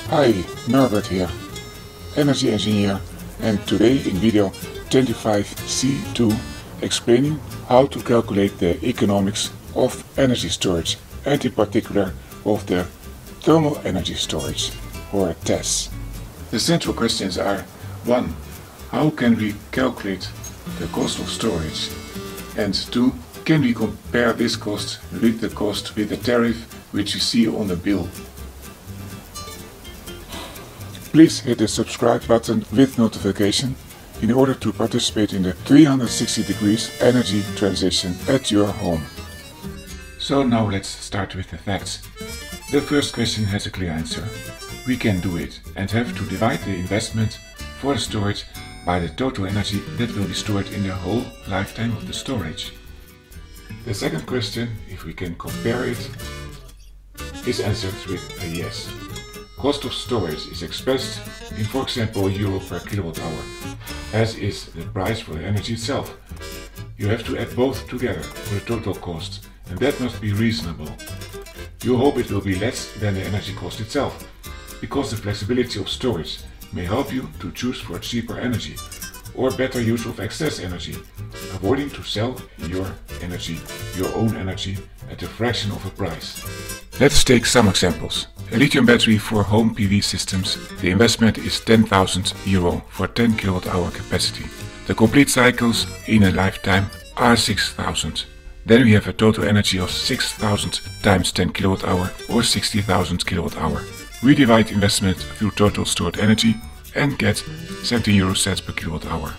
Hi, Norbert here, energy engineer, and today in video 25C2 explaining how to calculate the economics of energy storage and in particular of the thermal energy storage or TES. The central questions are 1. How can we calculate the cost of storage? And 2. Can we compare this cost with the tariff which you see on the bill? Please hit the subscribe button with notification in order to participate in the 360 degrees energy transition at your home. So now let's start with the facts. The first question has a clear answer. We can do it and have to divide the investment for the storage by the total energy that will be stored in the whole lifetime of the storage. The second question, if we can compare it, is answered with a yes. Cost of storage is expressed in, for example, euro per kilowatt hour, as is the price for the energy itself. You have to add both together for the total cost, and that must be reasonable. You hope it will be less than the energy cost itself, because the flexibility of storage may help you to choose for cheaper energy or better use of excess energy, avoiding to sell your own energy, at a fraction of a price. Let's take some examples. A lithium battery for home PV systems, the investment is €10,000 for 10 kWh capacity. The complete cycles in a lifetime are 6,000. Then we have a total energy of 6,000 times 10 kWh or 60,000 kWh. We divide investment through total stored energy and get 17 euro cents per kWh.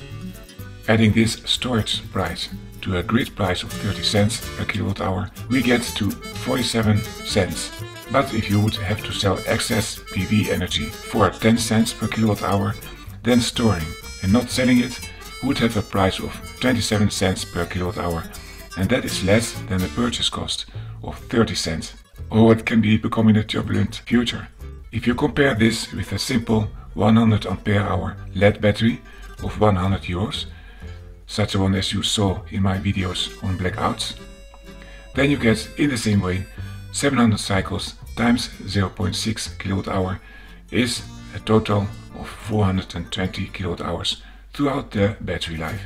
Adding this storage price to a grid price of 30 cents per kWh, we get to 47 cents. But if you would have to sell excess PV energy for 10 cents per kWh, then storing and not selling it would have a price of 27 cents per kWh, and that is less than the purchase cost of 30 cents, or it can be becoming a turbulent future. If you compare this with a simple 100 ampere hour LED battery of 100 euros, such a one as you saw in my videos on blackouts, then you get in the same way 700 cycles times 0.6 kWh is a total of 420 kWh throughout the battery life.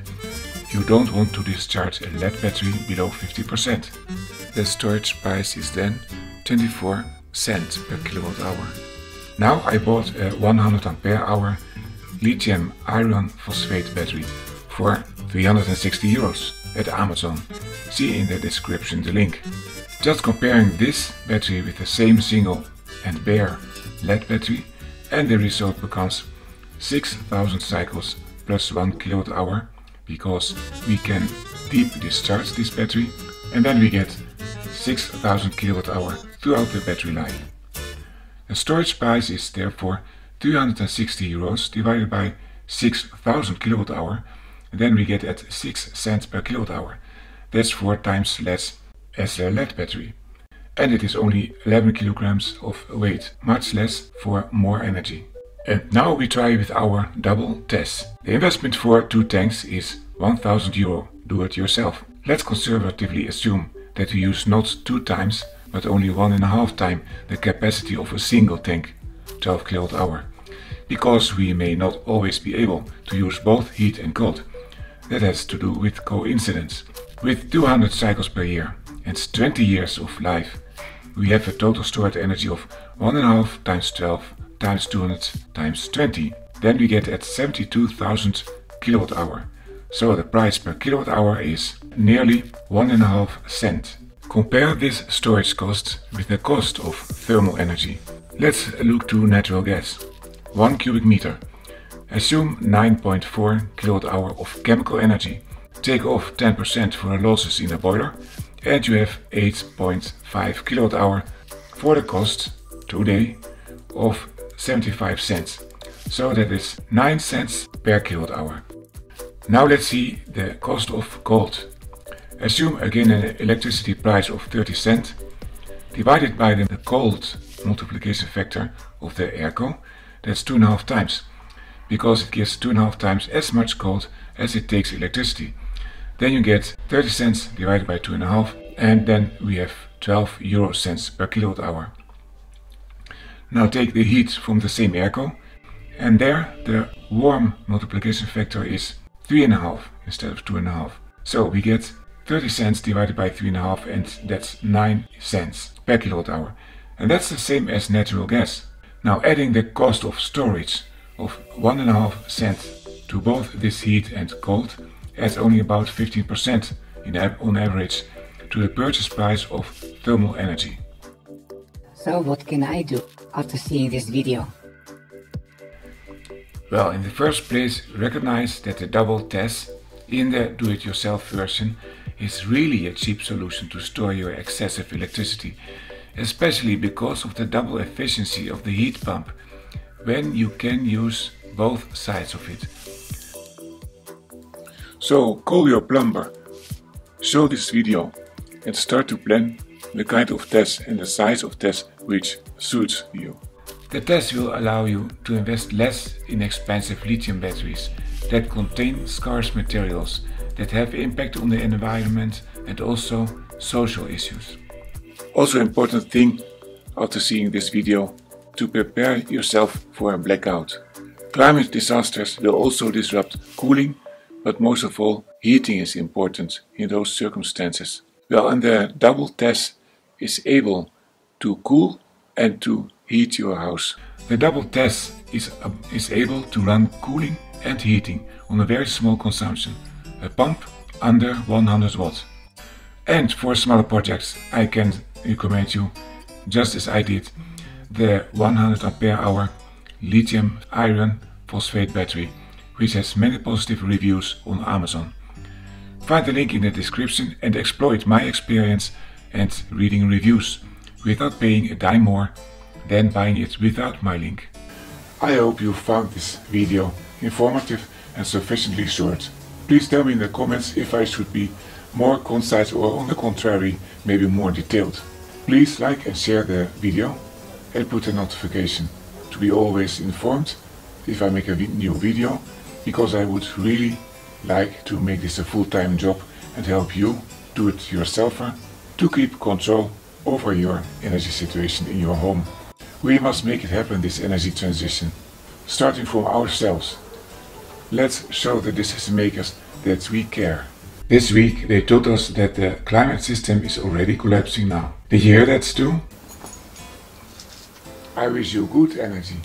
You don't want to discharge a LED battery below 50%. The storage price is then 24 cents per kWh. Now I bought a 100 ampere hour lithium iron phosphate battery for 360 euros at Amazon. See in the description the link. Just comparing this battery with the same single and bare LED battery, and the result becomes 6,000 cycles plus 1 kWh, because we can deep discharge this battery, and then we get 6,000 kWh throughout the battery life. The storage price is therefore 360 euros divided by 6,000 kWh, and then we get at 6 cents per kWh. That's 4 times less as a LED battery. And it is only 11 kilograms of weight, much less for more energy. And now we try with our double TES. The investment for 2 tanks is 1,000 euro, do it yourself. Let's conservatively assume that we use not 2 times, but only 1.5 times the capacity of a single tank, 12 kWh. Because we may not always be able to use both heat and cold. That has to do with coincidence. With 200 cycles per year and 20 years of life, we have a total stored energy of 1.5 times 12 times 200 times 20. Then we get at 72,000 kWh. So the price per kWh is nearly 1.5 cents. Compare this storage cost with the cost of thermal energy. Let's look to natural gas. 1 cubic meter. Assume 9.4 kWh of chemical energy. Take off 10% for the losses in a boiler, and you have 8.5 kWh for the cost today of 75 cents. So that is 9 cents per kWh. Now let's see the cost of cold. Assume again an electricity price of 30 cents divided by the cold multiplication factor of the airco. That's 2.5 times, because it gives 2.5 times as much cold as it takes electricity. Then you get 30 cents divided by 2.5, and then we have 12 euro cents per kilowatt hour. Now take the heat from the same airco, and there the warm multiplication factor is 3.5 instead of 2.5. So we get 30 cents divided by 3.5, and that's 9 cents per kilowatt hour. And that's the same as natural gas. Now adding the cost of storage of 1.5 cents to both this heat and cold adds only about 15% on average to the purchase price of thermal energy. So what can I do after seeing this video? Well, in the first place, recognize that the double TES in the do-it-yourself version is really a cheap solution to store your excessive electricity, especially because of the double efficiency of the heat pump, when you can use both sides of it. So call your plumber, show this video, and start to plan the kind of TES and the size of TES which suits you. The TES will allow you to invest less in expensive lithium batteries that contain scarce materials that have impact on the environment and also social issues. Also important thing after seeing this video, to prepare yourself for a blackout. Climate disasters will also disrupt cooling, but most of all heating is important in those circumstances. Well, and the double TES is able to cool and to heat your house. The double TES is able to run cooling and heating on a very small consumption, a pump under 100 watts. And for smaller projects I can recommend you, just as I did, the 100 ampere hour lithium iron phosphate battery, which has many positive reviews on Amazon. Find the link in the description and exploit my experience and reading reviews without paying a dime more than buying it without my link. I hope you found this video informative and sufficiently short. Please tell me in the comments if I should be more concise or on the contrary, maybe more detailed. Please like and share the video and put a notification to be always informed if I make a new video, because I would really like to make this a full-time job and help you do it yourself to keep control over your energy situation in your home. We must make it happen, this energy transition, starting from ourselves. Let's show the decision makers that we care. This week they told us that the climate system is already collapsing now. Did you hear that, Stu? I wish you good energy.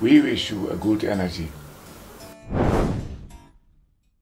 We wish you a good energy.